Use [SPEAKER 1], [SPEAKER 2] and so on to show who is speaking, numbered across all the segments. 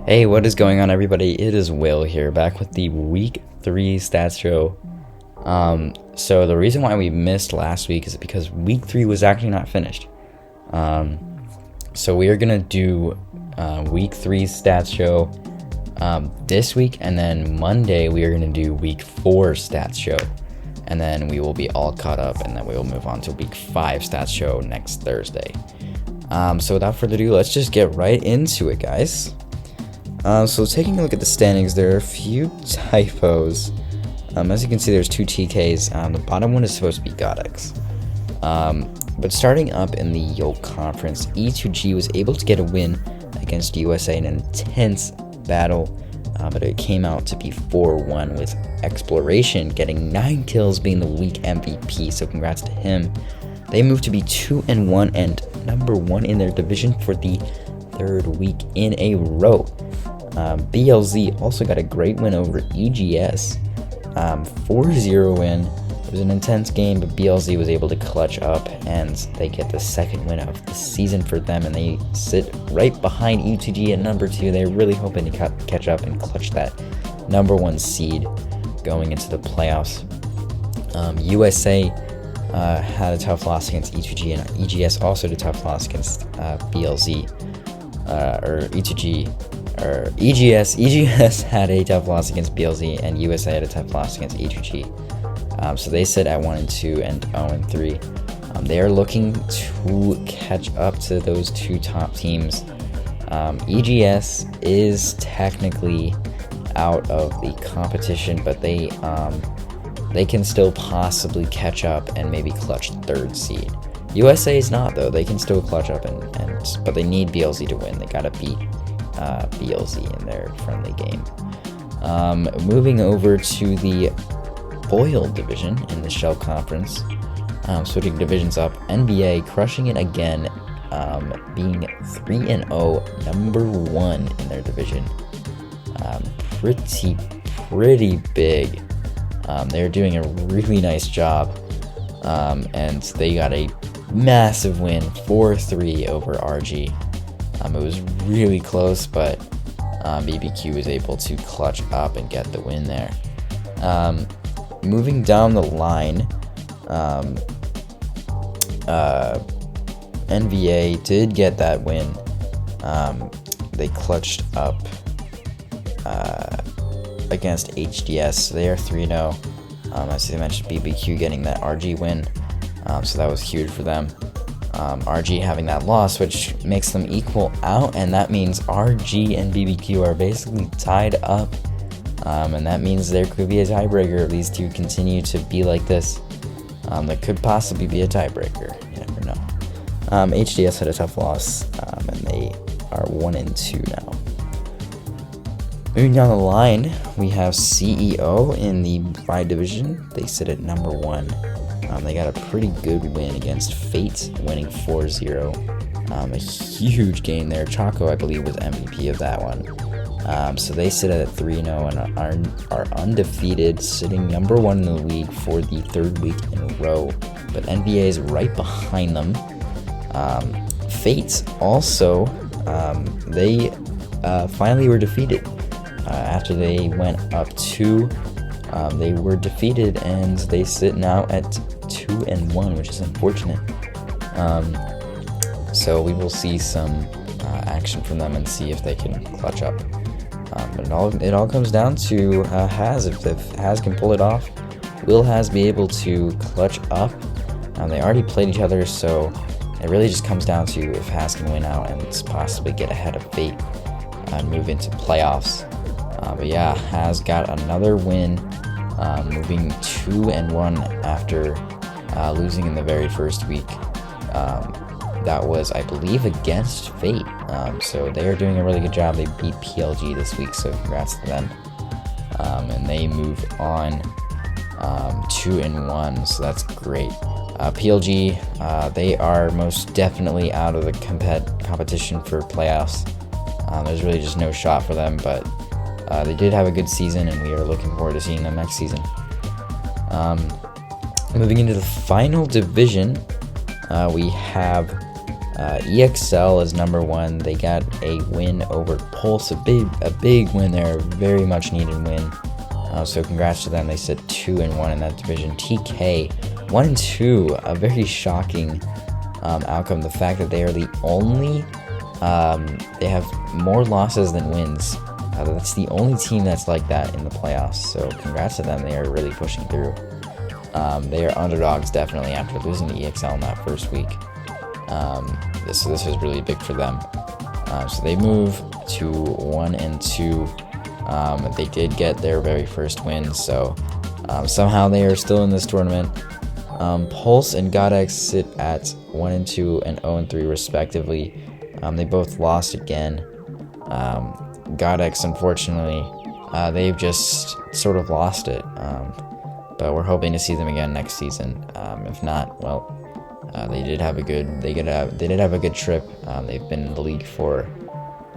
[SPEAKER 1] Hey, what is going on, everybody? It is Will here, back with the Week 3 stats show. So the reason why we missed last week is because Week 3 was actually not finished. So we are going to do Week 3 stats show this week, and then Monday we are going to do Week 4 stats show. And then we will be all caught up, and then we will move on to Week 5 stats show next Thursday. So without further ado, let's just get right into it, guys. So taking a look at the standings, there are a few typos. As you can see, there's two TKs. The bottom one is supposed to be Godex. But starting up in the Yoke Conference, E2G was able to get a win against USA in an intense battle, but it came out to be 4-1 with Exploration getting 9 kills, being the week MVP, so congrats to him. They moved to be 2-1 and number 1 in their division for the third week in a row. BLZ also got a great win over EGS, 4-0 win. It was an intense game, but BLZ was able to clutch up, and they get the second win of the season for them, and they sit right behind E2G at number 2. They're really hoping to catch up and clutch that number 1 seed going into the playoffs. USA had a tough loss against E2G, and EGS also had a tough loss against BLZ, or E2G. Or EGS had a tough loss against BLZ, and USA had a tough loss against E2G. So they sit at 1-2 and 0-3. They are looking to catch up to those two top teams. EGS is technically out of the competition, but they can still possibly catch up and maybe clutch third seed. USA is not, though. They can still clutch up, but they need BLZ to win. They gotta beat BLZ in their friendly game. Moving over to the Foil division in the Shell Conference, switching divisions up, NvA crushing it again, being 3-0, number 1 in their division. Pretty big. They're doing a really nice job, and they got a massive win, 4-3 over RG. It was really close, but BBQ was able to clutch up and get the win there. Moving down the line, NvA did get that win. They clutched up against HDS. They are 3-0. As I mentioned, BBQ getting that RG win, so that was huge for them. RG having that loss, which makes them equal out, and that means RG and BBQ are basically tied up, and that means there could be a tiebreaker if these two continue to be like this. There could possibly be a tiebreaker. You never know. HDS had a tough loss, and they are 1-2 now. Moving down the line, we have CEO in the Pride division. They sit at number 1. They got a pretty good win against Fate, winning 4-0. A huge game there. Choco, I believe, was MVP of that one. So they sit at 3-0 and are undefeated, sitting number 1 in the league for the third week in a row. But NvA is right behind them. Fate also, they finally were defeated. After they went up 2, they were defeated, and they sit now at 2-1, which is unfortunate. So we will see some action from them and see if they can clutch up. But it all comes down to Haz. If Haz can pull it off, will Haz be able to clutch up? They already played each other, so it really just comes down to if Haz can win out and possibly get ahead of Fate and move into playoffs. But yeah, Haz got another win, moving 2-1 after losing in the very first week. That was, I believe, against Fate. So they are doing a really good job. They beat PLG this week, so congrats to them. And they move on 2-1, so that's great. PLG, they are most definitely out of the competition for playoffs. There's really just no shot for them, but they did have a good season, and we are looking forward to seeing them next season. Moving into the final division, we have EXL is number 1. They got a win over Pulse, a big win there, very much needed win. So congrats to them. They sit 2-1 in that division. TK 1-2, a very shocking outcome. The fact that they are the only, they have more losses than wins. That's the only team that's like that in the playoffs. So congrats to them. They are really pushing through. They are underdogs definitely after losing to EXL in that first week. This was really big for them. So they move to 1-2. They did get their very first win, so somehow they are still in this tournament. Pulse and Godex sit at 1-2 and 0-3 respectively. They both lost again. Godex, unfortunately, they've just sort of lost it. But we're hoping to see them again next season. If not, well, they did have a good trip. They've been in the league for,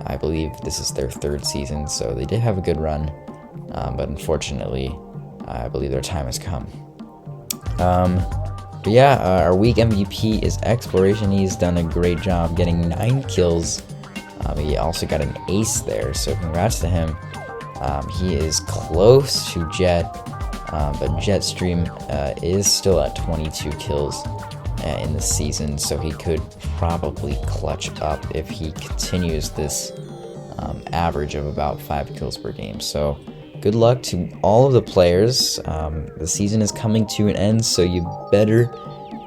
[SPEAKER 1] I believe this is their 3rd season, so they did have a good run. But unfortunately, I believe their time has come. But yeah, our week MVP is Exploration. He's done a great job getting 9 kills. He also got an ace there, so congrats to him. He is close to Jet, but Jetstream is still at 22 kills in the season, so he could probably clutch up if he continues this average of about 5 kills per game. So good luck to all of the players. The season is coming to an end, so you better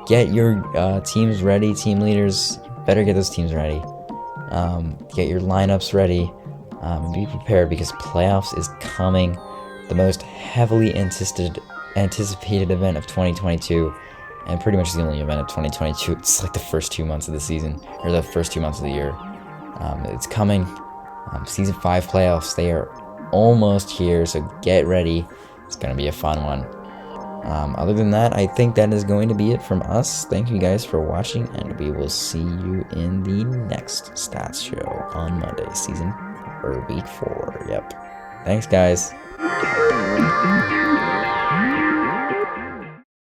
[SPEAKER 1] get your teams ready. Team leaders, better get those teams ready. Get your lineups ready. Be prepared because playoffs is coming. The most heavily anticipated event of 2022. And pretty much the only event of 2022. It's like the first 2 months of the season, or the first 2 months of the year. It's coming. Season 5 playoffs, they are almost here, so get ready. It's going to be a fun one. Other than that, I think that is going to be it from us. Thank you guys for watching, and we will see you in the next stats show on Monday, week 4. Yep. Thanks, guys.